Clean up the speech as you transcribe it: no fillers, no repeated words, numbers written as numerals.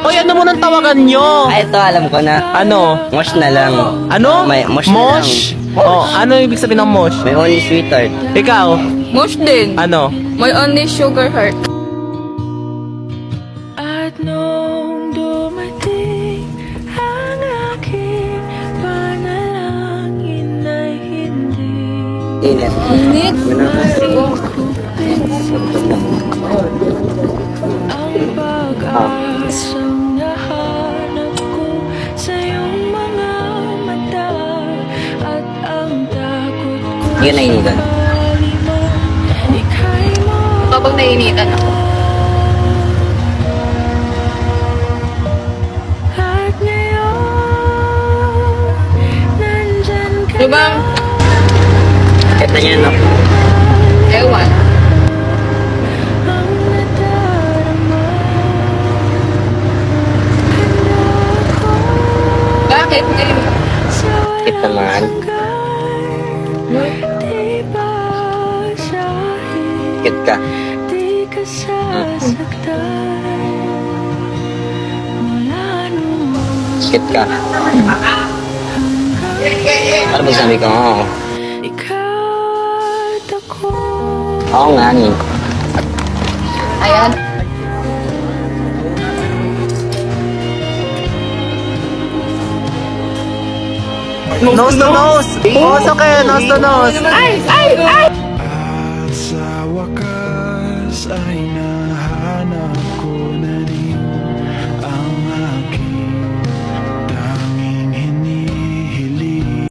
Hoy, ano mo nang tawagan nyo? Ay, ito, alam ko na. Ano? Mosh na lang. Ano? May mosh na Mosh? Oh, ano ibig sabihin ng mosh? May only sweetheart. Ikaw? Mosh din. Ano? My only sugar heart. At nung dumating ang aking panalangin ay hindi Init. Init. ang pag-asang nahanap ko sa iyong mga mata at ang takot ko Yun ay initan. ika'y mo Kapag nainitan ako. at ngayon nandyan ka Diba? Ito niya, no? Ewan. ang nadarama Bakit? sa Kit naman. di ba siya Kit ka. di ka sasaktan mula nung Kit ka. Ano ba sabi ko? Oo. ikaw at ako Oo nga, ni. Ayan. Nose to nose! Puso kayo, nose to nose! Ay! Ay! Ay!